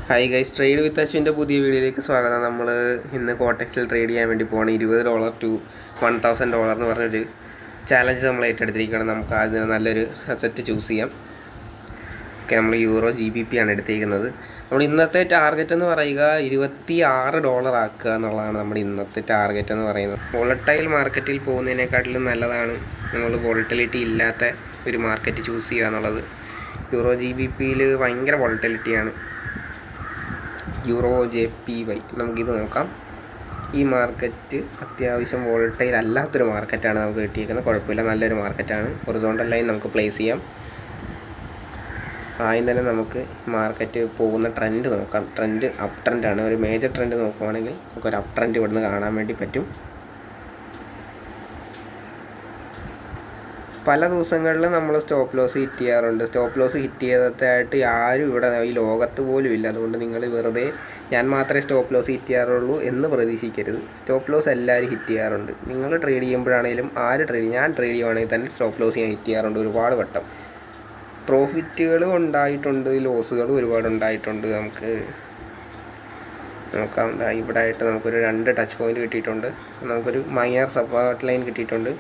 Hi guys, trade with അശ്വിൻ്റെ പുതിയ വീഡിയോയിലേക്ക് സ്വാഗതം. നമ്മൾ ഇന്ന് കോട്ടക്സിൽ ട്രേഡ് ചെയ്യാൻ വേണ്ടി പോകണം. $20 to $1,000 എന്ന് പറഞ്ഞൊരു ചാലഞ്ച് നമ്മൾ ഏറ്റെടുത്തിരിക്കുകയാണ്. നമുക്ക് അതിന് നല്ലൊരു അസറ്റ് ചൂസ് ചെയ്യാം. ഓക്കെ, നമ്മൾ യൂറോ GBP ആണ് എടുത്തിരിക്കുന്നത്. നമ്മൾ ഇന്നത്തെ ടാർഗറ്റ് എന്ന് പറയുക $26 ആക്കുക എന്നുള്ളതാണ് നമ്മുടെ ഇന്നത്തെ ടാർഗറ്റ് എന്ന് പറയുന്നത്. വോളട്ടൈൽ മാർക്കറ്റിൽ പോകുന്നതിനെക്കാട്ടിലും നല്ലതാണ് നമ്മൾ വോളട്ടിലിറ്റി ഇല്ലാത്ത ഒരു മാർക്കറ്റ് ചൂസ് ചെയ്യുക എന്നുള്ളത്. യൂറോ GBPയിൽ ഭയങ്കര വോളട്ടിലിറ്റിയാണ്. യൂറോ JPY നമുക്കിത് നോക്കാം. ഈ മാർക്കറ്റ് അത്യാവശ്യം വോളട്ടൈൽ അല്ലാത്തൊരു മാർക്കറ്റാണ് നമുക്ക് കിട്ടിയിരിക്കുന്നത്. കുഴപ്പമില്ല, നല്ലൊരു മാർക്കറ്റാണ്. ഹൊറിസോണ്ടൽ ലൈൻ നമുക്ക് പ്ലേസ് ചെയ്യാം. ആദ്യം തന്നെ നമുക്ക് മാർക്കറ്റ് പോകുന്ന ട്രെൻഡ് നോക്കാം. ട്രെൻഡ് അപ്പ് ട്രെൻഡാണ്. ഒരു മേജർ ട്രെൻഡ് നോക്കുവാണെങ്കിൽ നമുക്കൊരു അപ്പ് ട്രെൻഡ് ഇവിടുന്ന് കാണാൻ വേണ്ടി പറ്റും. പല ദിവസങ്ങളിലും നമ്മൾ സ്റ്റോപ്പ് ലോസ് ഹിറ്റ് ചെയ്യാറുണ്ട്. സ്റ്റോപ്പ് ലോസ് ഹിറ്റ് ചെയ്തതായിട്ട് ആരും ഇവിടെ ഈ ലോകത്ത് പോലും ഇല്ല. അതുകൊണ്ട് നിങ്ങൾ വെറുതെ ഞാൻ മാത്രമേ സ്റ്റോപ്പ് ലോസ് ഹിറ്റ് ചെയ്യാറുള്ളൂ എന്ന് പ്രതീക്ഷിക്കരുത്. സ്റ്റോപ്പ് ലോസ് എല്ലാവരും ഹിറ്റ് ചെയ്യാറുണ്ട്. നിങ്ങൾ ട്രേഡ് ചെയ്യുമ്പോഴാണെങ്കിലും ഞാൻ ട്രേഡ് ചെയ്യുവാണെങ്കിൽ തന്നെ സ്റ്റോപ്പ് ലോസ് ഞാൻ ഹിറ്റ് ചെയ്യാറുണ്ട് ഒരുപാട് വട്ടം. പ്രോഫിറ്റുകളും ഉണ്ടായിട്ടുണ്ട്, ലോസുകളും ഒരുപാട് ഉണ്ടായിട്ടുണ്ട്. നമുക്ക് നോക്കാം. ഇവിടെ ആയിട്ട് നമുക്കൊരു 2 ടച്ച് പോയിൻറ്റ് കിട്ടിയിട്ടുണ്ട്. നമുക്കൊരു മൈനർ സപ്പോർട്ട് ലൈൻ കിട്ടിയിട്ടുണ്ട്.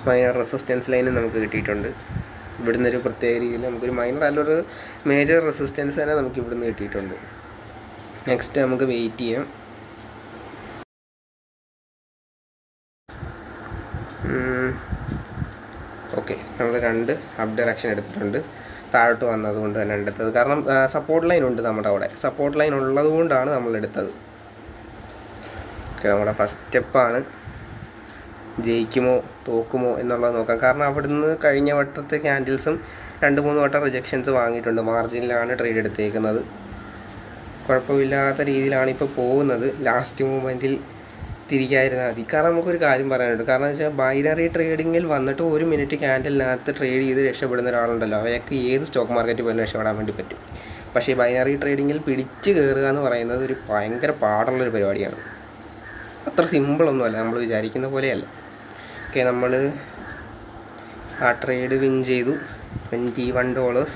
മൈനർ റെസിസ്റ്റൻസ് ലൈനും നമുക്ക് കിട്ടിയിട്ടുണ്ട്. ഇവിടുന്ന് ഒരു പ്രത്യേക രീതിയിൽ നമുക്കൊരു മൈനർ അല്ലൊരു മേജർ റെസിസ്റ്റൻസ് തന്നെ നമുക്ക് ഇവിടുന്ന് കിട്ടിയിട്ടുണ്ട്. നെക്സ്റ്റ് നമുക്ക് വെയിറ്റ് ചെയ്യാം. ഓക്കെ, നമ്മൾ 2 അപ്പ് ഡയറക്ഷൻ എടുത്തിട്ടുണ്ട്. താഴോട്ട് വന്നതുകൊണ്ട് തന്നെ എടുത്തത്. കാരണം സപ്പോർട്ട് ലൈൻ ഉണ്ട് നമ്മുടെ അവിടെ. സപ്പോർട്ട് ലൈൻ ഉള്ളത് കൊണ്ടാണ് നമ്മൾ എടുത്തത്. ഓക്കെ, നമ്മുടെ ഫസ്റ്റ് സ്റ്റെപ്പാണ്. ജയിക്കുമോ തോക്കുമോ എന്നുള്ളത് നോക്കാം. കാരണം അവിടുന്ന് കഴിഞ്ഞ വട്ടത്തെ ക്യാൻഡിൽസും 2-3 വട്ടം റിജക്ഷൻസ് വാങ്ങിയിട്ടുണ്ട്. മാർജിനിലാണ് ട്രേഡ് എടുത്തേക്കുന്നത്. കുഴപ്പമില്ലാത്ത രീതിയിലാണ് ഇപ്പോൾ പോകുന്നത്. ലാസ്റ്റ് മൂമെൻറ്റിൽ തിരിക്കാതിരുന്നാൽ മതി. കാരണം നമുക്കൊരു കാര്യം പറയാനുണ്ട്. കാരണം എന്ന് വെച്ചാൽ ബൈനറി ട്രേഡിങ്ങിൽ വന്നിട്ട് 1 മിനിറ്റ് ക്യാൻഡിലിനകത്ത് ട്രേഡ് ചെയ്ത് രക്ഷപ്പെടുന്ന ഒരാളുണ്ടല്ലോ, അയാൾക്ക് ഏത് സ്റ്റോക്ക് മാർക്കറ്റിൽ പോലും രക്ഷപ്പെടാൻ വേണ്ടി പറ്റും. പക്ഷേ ബൈനറി ട്രേഡിങ്ങിൽ പിടിച്ച് കയറുക എന്ന് പറയുന്നത് ഒരു ഭയങ്കര പാടുള്ളൊരു പരിപാടിയാണ്. അത്ര സിമ്പിളൊന്നുമല്ല, നമ്മൾ വിചാരിക്കുന്ന പോലെയല്ല. ഓക്കെ, നമ്മൾ ആ ട്രേഡ് വിൻ ചെയ്തു. $21.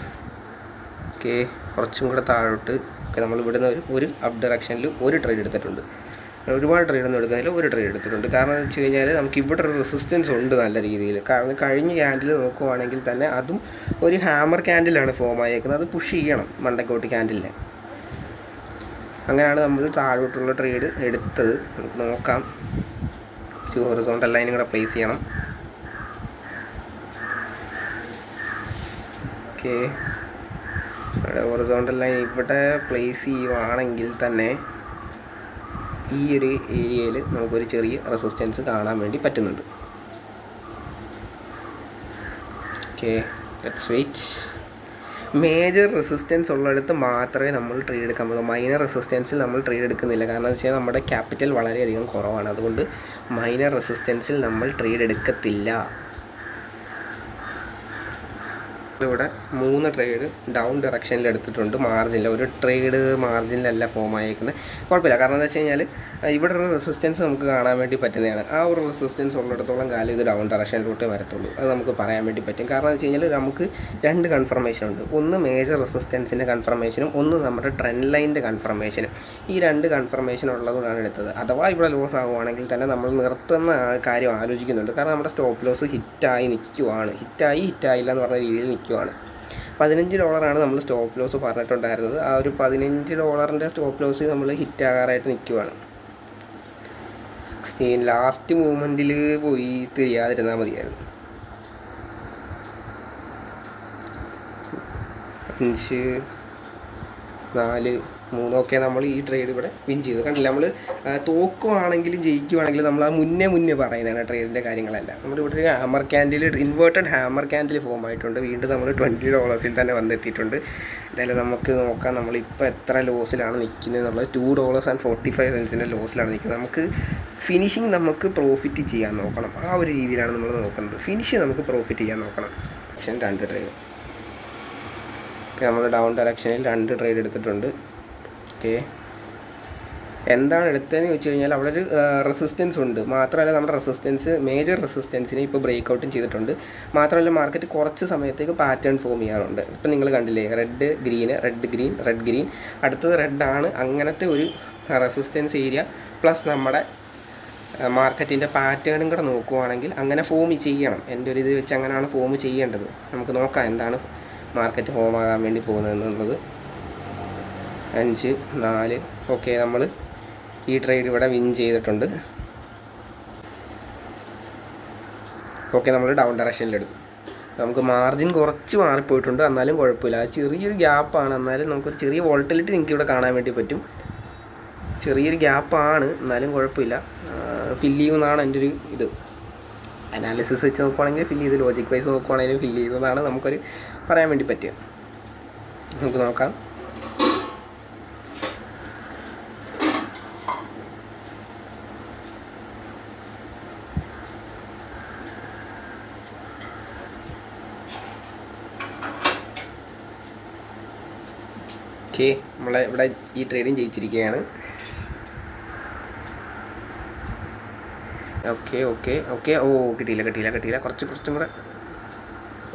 ഓക്കെ, കുറച്ചും കൂടെ താഴോട്ട്. ഓക്കെ, നമ്മൾ ഇവിടുന്ന് ഒരു അപ്പ് ഡയറക്ഷനിൽ ഒരു ട്രേഡ് എടുത്തിട്ടുണ്ട്. ഒരുപാട് ട്രേഡൊന്നും എടുക്കുന്നില്ല, ഒരു ട്രേഡ് എടുത്തിട്ടുണ്ട്. കാരണം എന്ന് വെച്ച് കഴിഞ്ഞാൽ നമുക്ക് ഇവിടെ ഒരു റെസിസ്റ്റൻസ് ഉണ്ട് നല്ല രീതിയിൽ. കാരണം കഴിഞ്ഞ ക്യാൻഡിൽ നോക്കുവാണെങ്കിൽ തന്നെ അതും ഒരു ഹാമർ ക്യാൻഡിലാണ് ഫോം ആയേക്കുന്നത്. അത് പുഷ് ചെയ്യണം മണ്ടക്കോട്ട് ക്യാൻഡിലിനെ. അങ്ങനെയാണ് നമ്മൾ താഴോട്ടുള്ള ട്രേഡ് എടുത്തത്. നമുക്ക് നോക്കാം. ഹൊറിസോണ്ടൽ ലൈനും കൂടെ പ്ലേസ് ചെയ്യണം. ഓക്കെ, ഇവിടെ ഹൊറിസോണ്ടൽ ലൈൻ ഇവിടെ പ്ലേസ് ചെയ്യുവാണെങ്കിൽ തന്നെ ഈ ഒരു ഏരിയയിൽ നമുക്കൊരു ചെറിയ റെസിസ്റ്റൻസ് കാണാൻ വേണ്ടി പറ്റുന്നുണ്ട്. Okay, let's wait. Major resistance ഉള്ളിടത്ത് മാത്രമേ നമ്മൾ ട്രേഡ് എടുക്കാൻ പറ്റൂ. മൈനർ റെസിസ്റ്റൻസിൽ നമ്മൾ ട്രേഡ് എടുക്കുന്നില്ല. കാരണം എന്ന് വെച്ചാൽ നമ്മുടെ ക്യാപിറ്റൽ വളരെയധികം കുറവാണ്. അതുകൊണ്ട് മൈനർ റെസിസ്റ്റൻസിൽ നമ്മൾ ട്രേഡ് എടുക്കത്തില്ല. ഇവിടെ 3 ട്രേഡ് ഡൗൺ ഡയറക്ഷനിൽ എടുത്തിട്ടുണ്ട്. മാർജിനിൽ ഒരു ട്രേഡ് മാർജിനിലല്ല ഫോം ആയേക്കുന്നത്. കുഴപ്പമില്ല. കാരണം എന്താ വെച്ച് കഴിഞ്ഞാൽ ഇവിടെ ഒരു റെസിസ്റ്റൻസ് നമുക്ക് കാണാൻ വേണ്ടി പറ്റുന്നതാണ്. ആ ഒരു റെസിസ്റ്റൻസ് ഉള്ളിടത്തോളം കാലം ഇത് ഡൗൺ ഡയറക്ഷനിലോട്ടേ വരത്തുള്ളൂ. അത് നമുക്ക് പറയാൻ വേണ്ടി പറ്റും. കാരണം എന്ന് വെച്ച് കഴിഞ്ഞാൽ നമുക്ക് 2 കൺഫർമേഷൻ ഉണ്ട്. ഒന്ന് മേജർ റെസിസ്റ്റൻസിൻ്റെ കൺഫർമേഷനും ഒന്ന് നമ്മുടെ ട്രെൻഡ് ലൈനിൻ്റെ കൺഫർമേഷനും. ഈ 2 കൺഫർമേഷൻ ഉള്ളതുകൊണ്ടാണ് എടുത്തത്. അഥവാ ഇവിടെ ലോസ് ആകുവാണെങ്കിൽ തന്നെ നമ്മൾ നിർത്തുന്ന കാര്യം ആലോചിക്കുന്നുണ്ട്. കാരണം നമ്മുടെ സ്റ്റോപ്പ് ലോസ് ഹിറ്റായി നിൽക്കുവാണ്. ഹിറ്റായില്ല എന്ന് പറഞ്ഞ രീതിയിൽ നിൽക്കുവാണ്. $15 നമ്മൾ സ്റ്റോപ്പ് ലോസ് പറഞ്ഞിട്ടുണ്ടായിരുന്നത്. ആ ഒരു $15 സ്റ്റോപ്പ് ലോസ് നമ്മൾ ഹിറ്റാകാറായിട്ട് നിൽക്കുവാണ്. ലാസ്റ്റ് മൂമെൻറ്റിൽ പോയി തിരിയാതിരുന്നാൽ മതിയായിരുന്നു. 5, 4, 3 ഒക്കെ നമ്മൾ ഈ ട്രേഡ് ഇവിടെ വിൻ ചെയ്തു. കണ്ടില്ല, നമ്മൾ തോക്കുവാണെങ്കിലും ജയിക്കുവാണെങ്കിലും നമ്മൾ ആ മുന്നേ പറയുന്നതാണ് ട്രേഡിൻ്റെ കാര്യങ്ങളെല്ലാം. നമ്മളിവിടെ ഒരു hammer candle, inverted hammer candle form ആയിട്ടുണ്ട്. വീണ്ടും നമ്മൾ $20 തന്നെ വന്നെത്തിയിട്ടുണ്ട്. എന്തായാലും നമുക്ക് നോക്കാം നമ്മളിപ്പോൾ എത്ര ലോസിലാണ് നിൽക്കുന്നത് എന്നുള്ളത്. $2.45 ലോസിലാണ് നിൽക്കുന്നത്. നമുക്ക് ഫിനിഷിങ് നമുക്ക് പ്രോഫിറ്റ് ചെയ്യാൻ നോക്കണം. ആ ഒരു രീതിയിലാണ് നമ്മൾ നോക്കുന്നത്. ഫിനിഷ് നമുക്ക് പ്രോഫിറ്റ് ചെയ്യാൻ നോക്കണം. 2 ട്രേഡ്. ഓക്കെ, നമ്മൾ ഡൗൺ ഡയറക്ഷനിൽ 2 ട്രേഡ് എടുത്തിട്ടുണ്ട്. ഓക്കെ, എന്താണ് എടുത്തതെന്ന് ചോദിച്ചു കഴിഞ്ഞാൽ അവിടെ ഒരു റെസിസ്റ്റൻസ് ഉണ്ട്. മാത്രമല്ല നമ്മുടെ റെസിസ്റ്റൻസ് മേജർ റെസിസ്റ്റൻസിനെ ഇപ്പോൾ ബ്രേക്ക് ഔട്ടും ചെയ്തിട്ടുണ്ട്. മാത്രമല്ല മാർക്കറ്റ് കുറച്ച് സമയത്തേക്ക് പാറ്റേൺ ഫോം ചെയ്യാറുണ്ട്. ഇപ്പം നിങ്ങൾ കണ്ടില്ലേ, red green, red green, red green, അടുത്തത് റെഡാണ്. അങ്ങനത്തെ ഒരു റെസിസ്റ്റൻസ് ഏരിയ പ്ലസ് നമ്മുടെ മാർക്കറ്റിൻ്റെ പാറ്റേണും കൂടെ നോക്കുവാണെങ്കിൽ അങ്ങനെ ഫോം ചെയ്യണം. എൻ്റെ ഒരു ഇത് വെച്ച് അങ്ങനെയാണ് ഫോം ചെയ്യേണ്ടത്. നമുക്ക് നോക്കാം എന്താണ് മാർക്കറ്റ് ഫോം ആകാൻ വേണ്ടി പോകുന്നതെന്നുള്ളത്. 5, 4. ഓക്കെ, നമ്മൾ ഈ ട്രേഡ് ഇവിടെ വിൻ ചെയ്തിട്ടുണ്ട്. ഓക്കെ, നമ്മൾ ഡൗൺ ഡയറക്ഷനിലെടുത്തു. നമുക്ക് മാർജിൻ കുറച്ച് മാറിപ്പോയിട്ടുണ്ട്, എന്നാലും കുഴപ്പമില്ല. ചെറിയൊരു ഗ്യാപ്പാണ്, എന്നാലും നമുക്കൊരു ചെറിയ വോൾട്ടിലിറ്റി നിങ്ങൾക്ക് ഇവിടെ കാണാൻ വേണ്ടി പറ്റും. ചെറിയൊരു ഗ്യാപ്പാണ്, എന്നാലും കുഴപ്പമില്ല. ഫില്ല് ചെയ്യുമെന്നാണ് എൻ്റെ ഒരു ഇത്. അനാലിസിസ് വെച്ച് നോക്കുവാണെങ്കിൽ ഫില്ല് ചെയ്ത്, ലോജിക് വൈസ് നോക്കുവാണെങ്കിലും ഫില്ല് ചെയ്തതാണ് നമുക്കൊരു പറയാൻ വേണ്ടി പറ്റുക. നമുക്ക് നോക്കാം. ഓക്കെ, നമ്മളെ ഇവിടെ ഈ ട്രേഡിങ് ജയിച്ചിരിക്കുകയാണ്. ഓക്കെ ഓക്കെ ഓക്കെ ഓ കിട്ടിയില്ല. കുറച്ചും കൂടെ.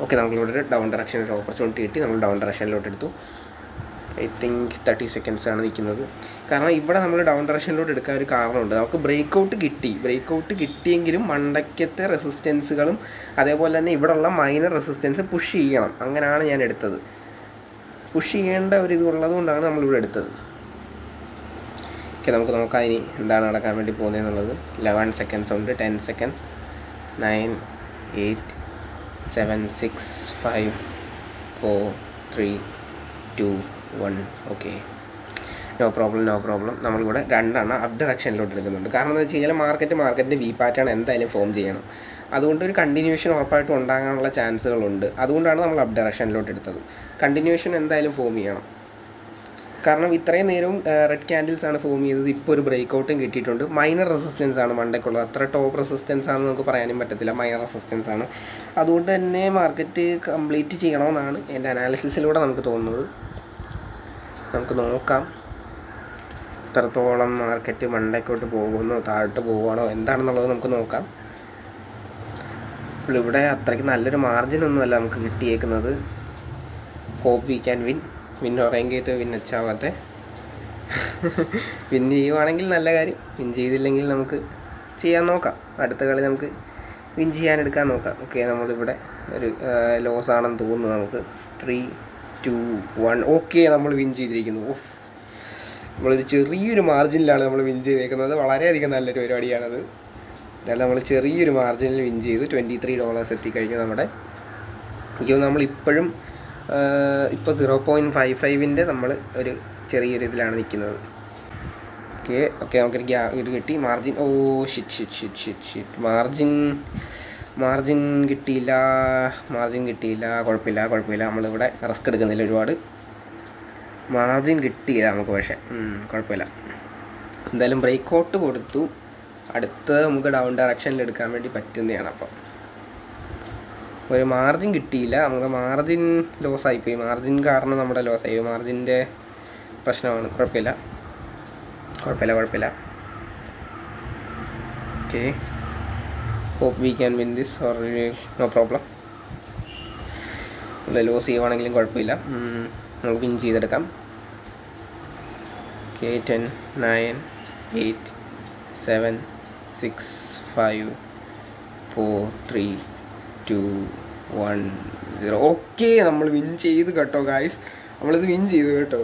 ഓക്കെ, നമ്മളിവിടെ ഒരു ഡൗൺ ഡയറക്ഷൻ ഒരു ഓപ്പർച്യൂണിറ്റി കിട്ടി. നമ്മൾ ഡൗൺ ഡയറക്ഷനിലോട്ട് എടുത്തു. ഐ തിങ്ക് 30 seconds ആണ് നിൽക്കുന്നത്. കാരണം ഇവിടെ നമ്മൾ ഡൗൺ ഡയറക്ഷനിലോട്ട് എടുക്കാൻ ഒരു കാരണമുണ്ട്. നമുക്ക് ബ്രേക്ക് ഔട്ട് കിട്ടിയെങ്കിലും മണ്ടയ്ക്കത്തെ റെസിസ്റ്റൻസുകളും അതേപോലെ തന്നെ ഇവിടെയുള്ള മൈനർ റെസിസ്റ്റൻസ് പുഷ് ചെയ്യണം. അങ്ങനെയാണ് ഞാൻ എടുത്തത്. പുഷ് ചെയ്യേണ്ട ഒരു ഇത് ഉള്ളത് കൊണ്ടാണ് നമ്മളിവിടെ എടുത്തത്. ഓക്കെ, നമുക്ക് നോക്കാം ഇനി എന്താണ് നടക്കാൻ വേണ്ടി പോകുന്നതെന്നുള്ളത്. 11 seconds ഉണ്ട്. 10 seconds. 9, 8, 7, 6, 5, 4, 3, 2, 1. Okay, no problem. നമ്മളിവിടെ 2 അപ്പ് ഡയറക്ഷനിലോട്ട് എടുക്കുന്നുണ്ട്. കാരണം എന്ന് വെച്ച് കഴിഞ്ഞാൽ മാർക്കറ്റിൻ്റെ വി പാറ്റേൺ എന്തായാലും ഫോം ചെയ്യണം. അതുകൊണ്ട് ഒരു കണ്ടിന്യൂഷൻ ഉറപ്പായിട്ടും ഉണ്ടാകാനുള്ള ചാൻസുകളുണ്ട്. അതുകൊണ്ടാണ് നമ്മൾ അപ്പ് ഡയറക്ഷനിലോട്ട് എടുത്തത്. കണ്ടിന്യൂഷൻ എന്തായാലും ഫോം ചെയ്യണം. കാരണം ഇത്രയും നേരവും റെഡ് ക്യാൻഡിൽസ് ആണ് ഫോം ചെയ്തത്. ഇപ്പോൾ ഒരു ബ്രേക്ക് ഔട്ടും കിട്ടിയിട്ടുണ്ട്. മൈനർ റെസിസ്റ്റൻസ് ആണ് മണ്ടയ്ക്കുള്ളത്. അത്ര ടോപ്പ് റെസിസ്റ്റൻസ് ആണെന്ന് നമുക്ക് പറയാനും പറ്റത്തില്ല. മൈനർ റെസിസ്റ്റൻസ് ആണ്. അതുകൊണ്ട് തന്നെ മാർക്കറ്റ് കംപ്ലീറ്റ് ചെയ്യണമെന്നാണ് എൻ്റെ അനാലിസിസിലൂടെ നമുക്ക് തോന്നുന്നത്. നമുക്ക് നോക്കാം എത്രത്തോളം മാർക്കറ്റ് മണ്ടയ്ക്കോട്ട് പോകുന്നോ താഴോട്ട് പോകുവാണോ എന്താണെന്നുള്ളത് നമുക്ക് നോക്കാം. അപ്പോൾ ഇവിടെ അത്രയ്ക്ക് നല്ലൊരു മാർജിനൊന്നുമല്ല നമുക്ക് കിട്ടിയേക്കുന്നത്. ഹോപ്പ് വി ക്യാൻ വിൻ ഉറയെങ്കിൽ വിൻ അച്ചാവാത്തെ. വിൻ ചെയ്യുവാണെങ്കിൽ നല്ല കാര്യം. വിൻ ചെയ്തില്ലെങ്കിൽ നമുക്ക് ചെയ്യാൻ നോക്കാം. അടുത്ത കളി നമുക്ക് വിൻ ചെയ്യാനെടുക്കാൻ നോക്കാം. ഓക്കെ, നമ്മളിവിടെ ഒരു ലോസ് ആണെന്ന് തോന്നുന്നു. നമുക്ക് 3, 2, 1. ഓക്കെ, നമ്മൾ വിൻ ചെയ്തിരിക്കുന്നു. നമ്മളൊരു ചെറിയൊരു മാർജിനിലാണ് നമ്മൾ വിൻ ചെയ്തേക്കുന്നത്. വളരെയധികം നല്ലൊരു പരിപാടിയാണത്. എന്തായാലും നമ്മൾ ചെറിയൊരു മാർജിനിൽ വിൻ ചെയ്തു. $23 എത്തിക്കഴിഞ്ഞു നമ്മുടെ. എനിക്ക് നമ്മളിപ്പോഴും ഇപ്പോൾ 0.55 നമ്മൾ ഒരു ചെറിയൊരു ഇതിലാണ് നിൽക്കുന്നത്. ഓക്കെ നമുക്കൊരു ഇത് കിട്ടി. മാർജിൻ ഷിറ്റ് മാർജിൻ കിട്ടിയില്ല. കുഴപ്പമില്ല. നമ്മളിവിടെ റിസ്ക് എടുക്കുന്നില്ല ഒരുപാട്. മാർജിൻ കിട്ടിയില്ല നമുക്ക്. പക്ഷേ കുഴപ്പമില്ല. എന്തായാലും ബ്രേക്ക് ഔട്ട് കൊടുത്തു. അടുത്ത് നമുക്ക് ഡൗൺ ഡയറക്ഷനിൽ എടുക്കാൻ വേണ്ടി പറ്റുന്നതാണ്. അപ്പം ഒരു മാർജിൻ കിട്ടിയില്ല നമുക്ക്. മാർജിൻ ലോസ് ആയിപ്പോയി. മാർജിൻ കാരണം നമ്മുടെ ലോസ് ആയി. മാർജിൻ്റെ പ്രശ്നമാണ്. കുഴപ്പമില്ല. Okay, hope we can win this or no problem. Loss ചെയ്യുവാണെങ്കിലും കുഴപ്പമില്ല. നമുക്ക് വിൻ ചെയ്തെടുക്കാം. ഓക്കെ, 10, 9, 8, 7, 6, 5, 4, 3, 2, 1, 0. ഓക്കെ, നമ്മൾ വിൻ ചെയ്തു കേട്ടോ ഗായ്സ്. നമ്മളിത് വിൻ ചെയ്തു കേട്ടോ.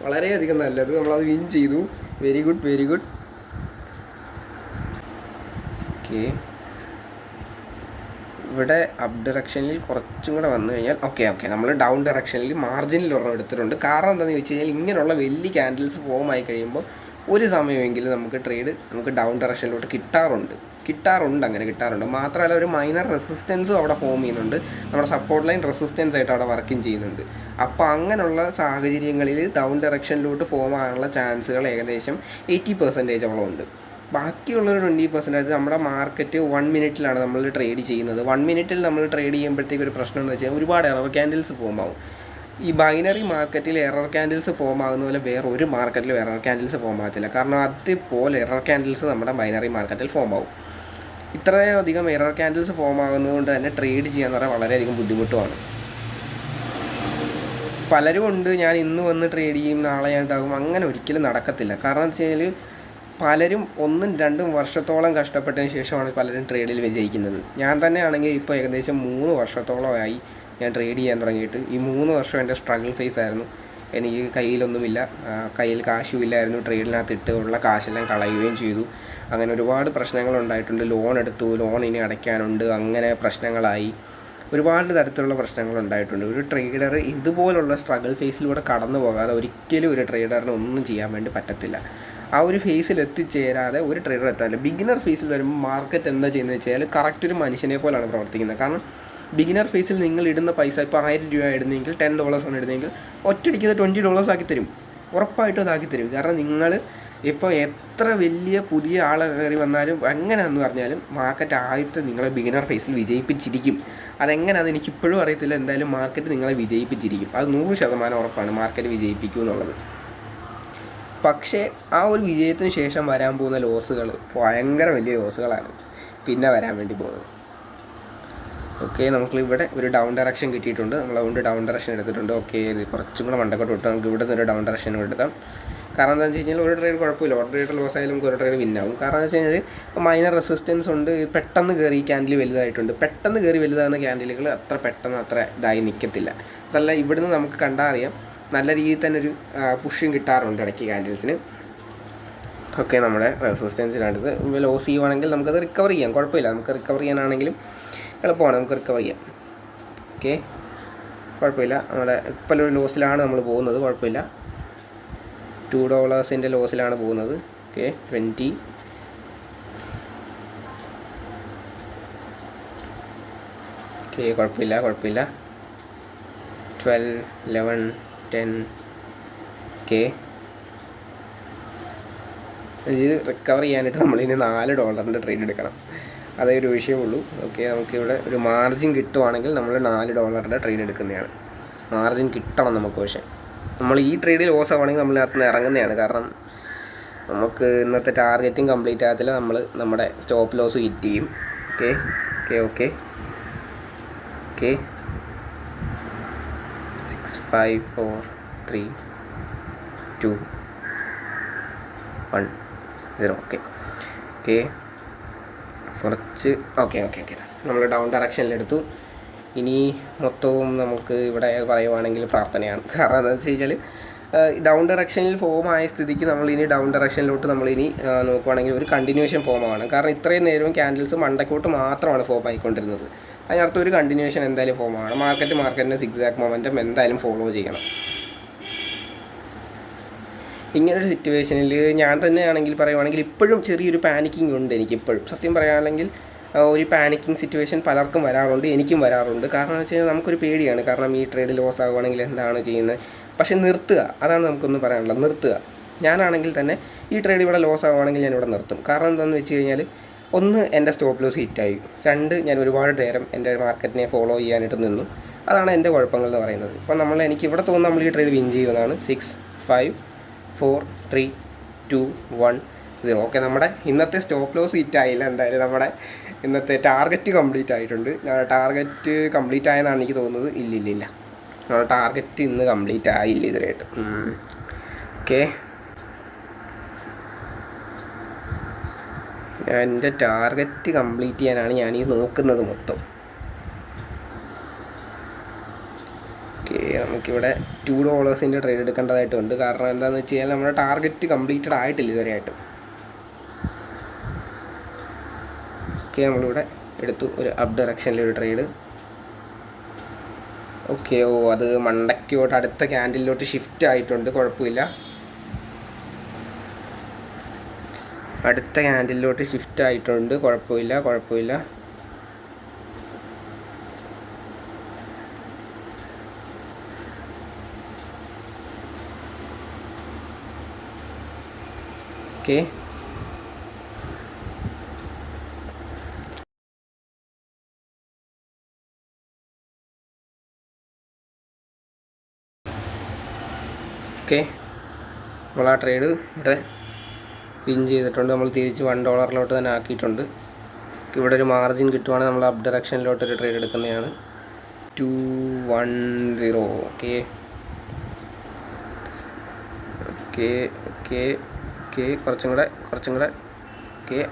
വളരെയധികം നല്ലത്. നമ്മളത് വിൻ ചെയ്തു. Very good. ഓക്കെ, ഇവിടെ അപ്പ് ഡയറക്ഷനിൽ കുറച്ചും കൂടെ വന്നു കഴിഞ്ഞാൽ ഓക്കെ നമ്മൾ ഡൗൺ ഡയറക്ഷനിൽ മാർജിനിൽ ഒരെണ്ണം എടുത്തിട്ടുണ്ട്. കാരണം എന്താണെന്ന് ചോദിച്ചു കഴിഞ്ഞാൽ ഇങ്ങനെയുള്ള വലിയ ക്യാൻഡിൽസ് ഫോം ആയി കഴിയുമ്പോൾ ഒരു സമയമെങ്കിലും നമുക്ക് ട്രേഡ് നമുക്ക് ഡൗൺ ഡയറക്ഷനിലോട്ട് കിട്ടാറുണ്ട്. മാത്രമല്ല ഒരു മൈനർ റെസിസ്റ്റൻസും അവിടെ ഫോം ചെയ്യുന്നുണ്ട്. നമ്മുടെ സപ്പോർട്ട് ലൈൻ റെസിസ്റ്റൻസ് ആയിട്ട് അവിടെ വർക്കിംഗ് ചെയ്യുന്നുണ്ട്. അപ്പോൾ അങ്ങനെയുള്ള സാഹചര്യങ്ങളിൽ ഡൗൺ ഡയറക്ഷനിലോട്ട് ഫോം ആകാനുള്ള ചാൻസുകൾ ഏകദേശം 80% ഉണ്ട്. ബാക്കിയുള്ളൊരു 20% നമ്മുടെ മാർക്കറ്റ് 1 മിനിറ്റിലാണ് നമ്മൾ ട്രേഡ് ചെയ്യുന്നത്. 1 മിനിറ്റിൽ നമ്മൾ ട്രേഡ് ചെയ്യുമ്പോഴത്തേക്ക് ഒരു പ്രശ്നം എന്ന് വെച്ചാൽ ഒരുപാട് എറർ ക്യാൻഡിൽസ് ഫോം ആവും. ഈ ബൈനറി മാർക്കറ്റിൽ എറർ ക്യാൻഡിൽസ് ഫോം ആകുന്ന പോലെ വേറെ ഒരു മാർക്കറ്റിലും എറർ ക്യാൻഡിൽസ് ഫോം ആകത്തില്ല. കാരണം അതുപോലെ എറർ ക്യാൻഡിൽസ് നമ്മുടെ ബൈനറി മാർക്കറ്റിൽ ഫോം ആവും. ഇത്രയധികം എറർ ക്യാൻഡിൽസ് ഫോം ആകുന്നതുകൊണ്ട് തന്നെ ട്രേഡ് ചെയ്യാന്ന് പറഞ്ഞാൽ വളരെയധികം ബുദ്ധിമുട്ടുമാണ്. പലരും ഉണ്ട് ഞാൻ ഇന്ന് വന്ന് ട്രേഡ് ചെയ്യും നാളെ ഞാൻ ഇതാകും, അങ്ങനെ ഒരിക്കലും നടക്കത്തില്ല. കാരണം എന്ന് വെച്ച് കഴിഞ്ഞാൽ പലരും 1-2 വർഷത്തോളം കഷ്ടപ്പെട്ടതിന് ശേഷമാണ് പലരും ട്രേഡിൽ വിജയിക്കുന്നത്. ഞാൻ തന്നെ ആണെങ്കിൽ ഇപ്പോൾ ഏകദേശം 3 വർഷത്തോളമായി ഞാൻ ട്രേഡ് ചെയ്യാൻ തുടങ്ങിയിട്ട്. ഈ 3 വർഷം എൻ്റെ സ്ട്രഗിൾ ഫേസ് ആയിരുന്നു. എനിക്ക് കയ്യിലൊന്നുമില്ല, കയ്യിൽ കാശുമില്ലായിരുന്നു. ട്രേഡിനകത്തിട്ട് ഉള്ള കാശെല്ലാം കളയുകയും ചെയ്തു. അങ്ങനെ ഒരുപാട് പ്രശ്നങ്ങളുണ്ടായിട്ടുണ്ട്. ലോൺ എടുത്തു, ലോൺ ഇനി അടയ്ക്കാനുണ്ട്, അങ്ങനെ പ്രശ്നങ്ങളായി. ഒരുപാട് തരത്തിലുള്ള പ്രശ്നങ്ങളുണ്ടായിട്ടുണ്ട്. ഒരു ട്രേഡർ ഇതുപോലുള്ള സ്ട്രഗിൾ ഫേസിലൂടെ കടന്നു പോകാതെ ഒരിക്കലും ഒരു ട്രേഡറിന് ഒന്നും ചെയ്യാൻ വേണ്ടി പറ്റത്തില്ല. ആ ഒരു ഫേസിൽ എത്തിച്ചേരാതെ ഒരു ട്രേഡർ എത്താനില്ല. ബിഗിനർ ഫേസിൽ വരുമ്പോൾ മാർക്കറ്റ് എന്താ ചെയ്യുന്നത് വെച്ചാൽ കറക്റ്റ് ഒരു മനുഷ്യനെ പോലാണ് പ്രവർത്തിക്കുന്നത്. കാരണം ബിഗിനർ ഫേസിൽ നിങ്ങൾ ഇടുന്ന പൈസ ഇപ്പോൾ 1000 രൂപ ഇടുന്നെങ്കിൽ $10 ആണ് ഇടുന്നതെങ്കിൽ ഒറ്റയടിക്ക് $20 ആക്കി തരും, ഉറപ്പായിട്ടും അതാക്കി തരും. കാരണം നിങ്ങൾ ഇപ്പോൾ എത്ര വലിയ പുതിയ ആൾ കയറി വന്നാലും എങ്ങനെയാണെന്ന് പറഞ്ഞാലും മാർക്കറ്റ് ആദ്യത്തെ നിങ്ങളെ ബിഗിനർ ഫേസിൽ വിജയിപ്പിച്ചിരിക്കും. അതെങ്ങനെയാണെന്ന് എനിക്കിപ്പോഴും അറിയത്തില്ല. എന്തായാലും മാർക്കറ്റ് നിങ്ങളെ വിജയിപ്പിച്ചിരിക്കും. അത് 100% ഉറപ്പാണ് മാർക്കറ്റ് വിജയിപ്പിക്കും എന്നുള്ളത്. പക്ഷേ ആ ഒരു വിജയത്തിന് ശേഷം വരാൻ പോകുന്ന ലോസുകൾ ഭയങ്കര വലിയ ലോസുകളാണ് പിന്നെ വരാൻ വേണ്ടി പോകുന്നത്. ഓക്കെ, നമുക്കിവിടെ ഒരു ഡൗൺ ഡയറക്ഷൻ കിട്ടിയിട്ടുണ്ട്. നമ്മളതുകൊണ്ട് ഡൗൺ ഡയറക്ഷൻ എടുത്തിട്ടുണ്ട്. ഓക്കെ, ഇത് കുറച്ചും കൂടെ മണ്ടക്കോട്ട് വിട്ട് നമുക്ക് ഇവിടെ നിന്ന് ഒരു ഡൗൺ ഡയറക്ഷൻ എടുക്കാം. കാരണം എന്താണെന്ന് വെച്ച് കഴിഞ്ഞാൽ ഒരു ട്രേഡ് കുഴപ്പമില്ല, ഒരു ട്രേഡ് ലോസ് ആയാലും നമുക്ക് ഒരു ട്രേഡ് വിന്നാവും. കാരണം എന്ന് വെച്ച് കഴിഞ്ഞാൽ മൈനർ റെസിസ്റ്റൻസ് ഉണ്ട്. പെട്ടെന്ന് കയറി ഈ ക്യാൻഡിൽ വലുതായിട്ടുണ്ട്. പെട്ടെന്ന് കയറി വലുതാകുന്ന ക്യാൻഡിലുകൾ അത്ര പെട്ടെന്ന് അത്ര ഇതായി നിൽക്കത്തില്ല. അതല്ല, ഇവിടുന്ന് നമുക്ക് കണ്ടാൽ അറിയാം നല്ല രീതിയിൽ തന്നെ ഒരു പുഷും കിട്ടാറുണ്ട് ഇടയ്ക്ക് ക്യാൻഡിൽസിന്. ഓക്കെ, നമ്മുടെ റെസിസ്റ്റൻസിനടുത്ത് ലോസ് ചെയ്യുവാണെങ്കിൽ നമുക്കത് റിക്കവർ ചെയ്യാം, കുഴപ്പമില്ല. നമുക്ക് റിക്കവർ ചെയ്യാനാണെങ്കിലും എളുപ്പമാണ്, നമുക്ക് റിക്കവർ ചെയ്യാം. ഓക്കെ, കുഴപ്പമില്ല. നമ്മുടെ ഇപ്പോൾ ഒരു ലോസിലാണ് നമ്മൾ പോകുന്നത്, കുഴപ്പമില്ല. $2 ലോസിലാണ് പോകുന്നത്. ഓക്കെ, 20. ഓക്കെ, കുഴപ്പമില്ല. 12, 11, 10. ഓക്കെ, ഇത് റിക്കവർ ചെയ്യാനായിട്ട് നമ്മളിനി $4 ട്രേഡ് എടുക്കണം. അതേ ഒരു വിഷയമുള്ളൂ. ഓക്കെ, നമുക്കിവിടെ ഒരു മാർജിൻ കിട്ടുവാണെങ്കിൽ നമ്മൾ $4 ട്രേഡ് എടുക്കുന്നതാണ്. മാർജിൻ കിട്ടണം നമുക്ക്. പക്ഷേ നമ്മൾ ഈ ട്രേഡിൽ ലോസ് ആവുകയാണെങ്കിൽ നമ്മൾ അതിൽ നിന്ന് ഇറങ്ങുന്നതാണ്. കാരണം നമുക്ക് ഇന്നത്തെ ടാർഗറ്റും കംപ്ലീറ്റ് ആകത്തില്ല, നമ്മൾ നമ്മുടെ സ്റ്റോപ്പ് ലോസ് ഹിറ്റ് ചെയ്യും. Okay okay okay okay 6, 5, 4, 3, 2, 1, 0. Okay okay കുറച്ച് ഓക്കെ നമ്മൾ ഡൗൺ ഡയറക്ഷനിലെടുത്തു. ഇനി മൊത്തവും നമുക്ക് ഇവിടെ പറയുവാണെങ്കിൽ പ്രാർത്ഥനയാണ്. കാരണം എന്താണെന്ന് വെച്ച് കഴിഞ്ഞാൽ ഡൗൺ ഡയറക്ഷനിൽ ഫോം ആയ സ്ഥിതിക്ക് നമ്മളിനി ഡൗൺ ഡയറക്ഷനിലോട്ട് നമ്മളിനി നോക്കുവാണെങ്കിൽ ഒരു കണ്ടിന്യൂഷൻ ഫോമാണ്. കാരണം ഇത്രയും നേരവും ക്യാൻഡിൽസ് മണ്ടക്കോട്ട് മാത്രമാണ് ഫോം ആയിക്കൊണ്ടിരുന്നത്. അതിനർത്ഥം ഒരു കണ്ടിന്യൂഷൻ എന്തായാലും ഫോമാണ്. മാർക്കറ്റിൻ്റെ സിക്സാക്ക് മൊമെൻറ്റം എന്തായാലും ഫോളോ ചെയ്യണം. ഇങ്ങനൊരു സിറ്റുവേഷനിൽ ഞാൻ തന്നെയാണെങ്കിൽ പറയുവാണെങ്കിൽ ഇപ്പോഴും ചെറിയൊരു പാനിക്കിംഗ് ഉണ്ട് എനിക്കിപ്പോഴും. സത്യം പറയുകയാണെങ്കിൽ ഒരു പാനിക്കിംഗ് സിറ്റുവേഷൻ പലർക്കും വരാറുണ്ട്, എനിക്കും വരാറുണ്ട്. കാരണം എന്ന് വെച്ച് കഴിഞ്ഞാൽ നമുക്കൊരു പേടിയാണ്. കാരണം ഈ ട്രേഡ് ലോസ് ആകുവാണെങ്കിൽ എന്താണ് ചെയ്യുന്നത്. പക്ഷേ നിർത്തുക, അതാണ് നമുക്കൊന്ന് പറയാനുള്ളത്. നിർത്തുക. ഞാനാണെങ്കിൽ തന്നെ ഈ ട്രേഡ് ഇവിടെ ലോസ് ആകുവാണെങ്കിൽ ഞാനിവിടെ നിർത്തും. കാരണം എന്താണെന്ന് വെച്ച് കഴിഞ്ഞാൽ ഒന്ന് എൻ്റെ സ്റ്റോപ്പ് ലോസ് ഹിറ്റായി, 2 ഞാൻ ഒരുപാട് നേരം എൻ്റെ മാർക്കറ്റിനെ ഫോളോ ചെയ്യാനായിട്ട് നിന്നു. അതാണ് എൻ്റെ കുഴപ്പങ്ങൾ എന്ന് പറയുന്നത്. ഇപ്പം എനിക്കിവിടെ തോന്നുന്നു നമ്മൾ ഈ ട്രേഡ് വിൻ ചെയ്യുന്നതാണ്. 6, 5, 4, 3, 2, 1, 0. ഓക്കെ, നമ്മുടെ ഇന്നത്തെ സ്റ്റോപ്പ് ലോസ് ഹിറ്റായില്ല. എന്തായാലും നമ്മുടെ ഇന്നത്തെ ടാർഗറ്റ് കംപ്ലീറ്റ് ആയിട്ടുണ്ട്. ടാർഗറ്റ് കംപ്ലീറ്റ് ആയെന്നാണ് എനിക്ക് തോന്നുന്നത്. ഇല്ല, നമ്മുടെ ടാർഗറ്റ് ഇന്ന് കംപ്ലീറ്റ് ആയില്ല ഇതുവരെയായിട്ട്. ഓക്കെ, എൻ്റെ ടാർഗറ്റ് കംപ്ലീറ്റ് ചെയ്യാനാണ് ഞാനീ നോക്കുന്നത് മൊത്തം. ഓക്കെ, നമുക്കിവിടെ $2 ട്രേഡ് എടുക്കേണ്ടതായിട്ടുണ്ട്. കാരണം എന്താണെന്ന് വെച്ച് കഴിഞ്ഞാൽ നമ്മുടെ ടാർഗറ്റ് കംപ്ലീറ്റഡ് ആയിട്ടില്ല ഇതുവരെയായിട്ട്. ഓക്കെ, നമ്മളിവിടെ എടുത്തു ഒരു അപ്പ് ഡയറക്ഷനിലൊരു ട്രേഡ്. ഓക്കെ, അത് മണ്ടയ്ക്കോട്ട് അടുത്ത ക്യാൻഡിലോട്ട് ഷിഫ്റ്റ് ആയിട്ടുണ്ട്, കുഴപ്പമില്ല. അടുത്ത ക്യാൻഡിലോട്ട് ഷിഫ്റ്റ് ആയിട്ടുണ്ട്, കുഴപ്പമില്ല. ഓക്കെ, ഓക്കെ, നമ്മൾ ആ ട്രേഡ് ഇവിടെ വിൻ ചെയ്തിട്ടുണ്ട്. നമ്മൾ തിരിച്ച് $1 തന്നെ ആക്കിയിട്ടുണ്ട്. ഇവിടെ ഒരു മാർജിൻ കിട്ടുവാണെങ്കിൽ നമ്മൾ അപ്പ് ഡയറക്ഷനിലോട്ടൊരു ട്രേഡ് എടുക്കുന്നതാണ്. 210. ഓക്കെ ഓക്കെ ഓക്കെ ഓക്കെ കുറച്ചും കൂടെ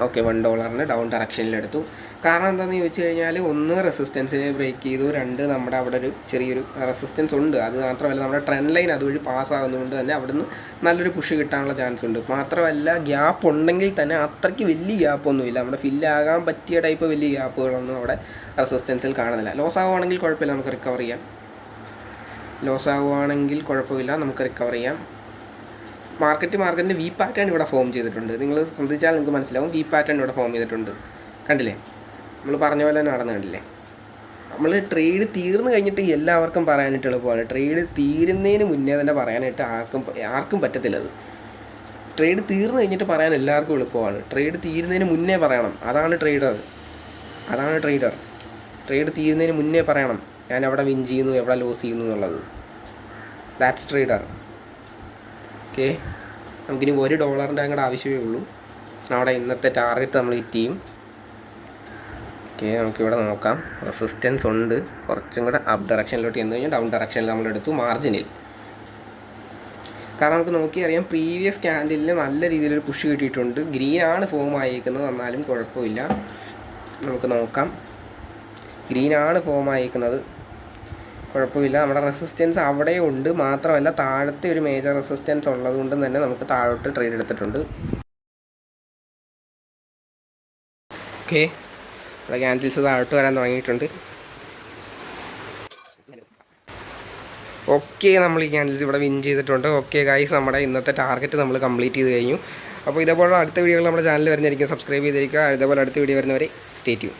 ഓക്കെ $1 ഡൗൺ ഡയറക്ഷനിലെടുത്തു. കാരണം എന്താണെന്ന് ചോദിച്ചു കഴിഞ്ഞാൽ, ഒന്ന് റെസിസ്റ്റൻസിനെ ബ്രേക്ക് ചെയ്തു, രണ്ട് നമ്മുടെ അവിടെ ഒരു ചെറിയൊരു റെസിസ്റ്റൻസ് ഉണ്ട്. അത് മാത്രമല്ല നമ്മുടെ ട്രെൻഡ് ലൈൻ അതുവഴി പാസ്സാകുന്നതുകൊണ്ട് തന്നെ അവിടുന്ന് നല്ലൊരു പുഷ് കിട്ടാനുള്ള ചാൻസ് ഉണ്ട്. മാത്രമല്ല ഗ്യാപ്പ് ഉണ്ടെങ്കിൽ തന്നെ അത്രയ്ക്ക് വലിയ ഗ്യാപ്പൊന്നുമില്ല, നമ്മുടെ ഫില്ലാകാൻ പറ്റിയ ടൈപ്പ് വലിയ ഗ്യാപ്പുകളൊന്നും അവിടെ റെസിസ്റ്റൻസിൽ കാണുന്നില്ല. ലോസ് ആകുവാണെങ്കിൽ കുഴപ്പമില്ല, നമുക്ക് റിക്കവർ ചെയ്യാം. നമുക്ക് റിക്കവർ ചെയ്യാം. മാർക്കറ്റിൻ്റെ വി പാറ്റേൺ ഇവിടെ ഫോം ചെയ്തിട്ടുണ്ട്. നിങ്ങൾ ശ്രദ്ധിച്ചാൽ നിങ്ങൾക്ക് മനസ്സിലാവും, വി പാറ്റേൺ ഇവിടെ ഫോം ചെയ്തിട്ടുണ്ട്. കണ്ടില്ലേ, നമ്മൾ പറഞ്ഞ പോലെ തന്നെ നടന്നു. കണ്ടില്ലേ, നമ്മൾ ട്രേഡ് തീർന്നു കഴിഞ്ഞിട്ട് എല്ലാവർക്കും പറയാനായിട്ട് എളുപ്പമാണ്. ട്രേഡ് തീരുന്നതിന് മുന്നേ തന്നെ പറയാനായിട്ട് ആർക്കും പറ്റത്തില്ലത്. ട്രേഡ് തീർന്നു കഴിഞ്ഞിട്ട് പറയാൻ എല്ലാവർക്കും എളുപ്പമാണ്. ട്രേഡ് തീരുന്നതിന് മുന്നേ പറയണം. അതാണ് ട്രേഡർ. ട്രേഡ് തീരുന്നതിന് മുന്നേ പറയണം, ഞാൻ എവിടെ വിൻ ചെയ്യുന്നു, എവിടെ ലോസ് ചെയ്യുന്നു എന്നുള്ളത്. That's trader. ഓക്കെ, നമുക്കിനി $1 അങ്ങോട്ട് ആവശ്യമേ ഉള്ളൂ. നമ്മുടെ ഇന്നത്തെ ടാർഗറ്റ് നമ്മൾ ഹിറ്റ് ചെയ്യും. ഓക്കെ, നമുക്കിവിടെ നോക്കാം. റെസിസ്റ്റൻസ് ഉണ്ട്. കുറച്ചും കൂടെ അപ്പ് ഡയറക്ഷനിലോട്ട് ചെന്ന് കഴിഞ്ഞാൽ ഡൗൺ ഡയറക്ഷനിൽ നമ്മളെടുത്തു മാർജിനിൽ. കാരണം നമുക്ക് നോക്കി അറിയാം, പ്രീവിയസ് ക്യാൻഡിലിന് നല്ല രീതിയിലൊരു പുഷ് കിട്ടിയിട്ടുണ്ട്. ഗ്രീനാണ് ഫോം ആയിരിക്കുന്നത്, എന്നാലും കുഴപ്പമില്ല. നമുക്ക് നോക്കാം, ഗ്രീനാണ് ഫോം ആയിരിക്കുന്നത്, കുഴപ്പമില്ല. നമ്മുടെ റെസിസ്റ്റൻസ് അവിടെ ഉണ്ട്. മാത്രമല്ല താഴത്തെ ഒരു മേജർ റെസിസ്റ്റൻസ് ഉള്ളതുകൊണ്ട് തന്നെ നമുക്ക് താഴോട്ട് ട്രേഡ് എടുത്തിട്ടുണ്ട്. ഓക്കെ, ഇവിടെ ക്യാൻഡിൽസ് താഴോട്ട് വരാൻ തുടങ്ങിയിട്ടുണ്ട്. ഓക്കെ, നമ്മൾ ഈ ക്യാൻഡിൽസ് ഇവിടെ വിൻ ചെയ്തിട്ടുണ്ട്. ഓക്കെ ഗൈസ്, നമ്മുടെ ഇന്നത്തെ ടാർഗറ്റ് നമ്മൾ കംപ്ലീറ്റ് ചെയ്ത് കഴിഞ്ഞു. അപ്പോൾ ഇതേപോലെ അടുത്ത വീഡിയോകൾ നമ്മുടെ ചാനൽ വരുന്നതായിരിക്കും. സബ്സ്ക്രൈബ് ചെയ്തിരിക്കുക. ഇതേപോലെ അടുത്ത വീഡിയോ വരുന്നവരെ സ്റ്റേ ട്യൂൺ.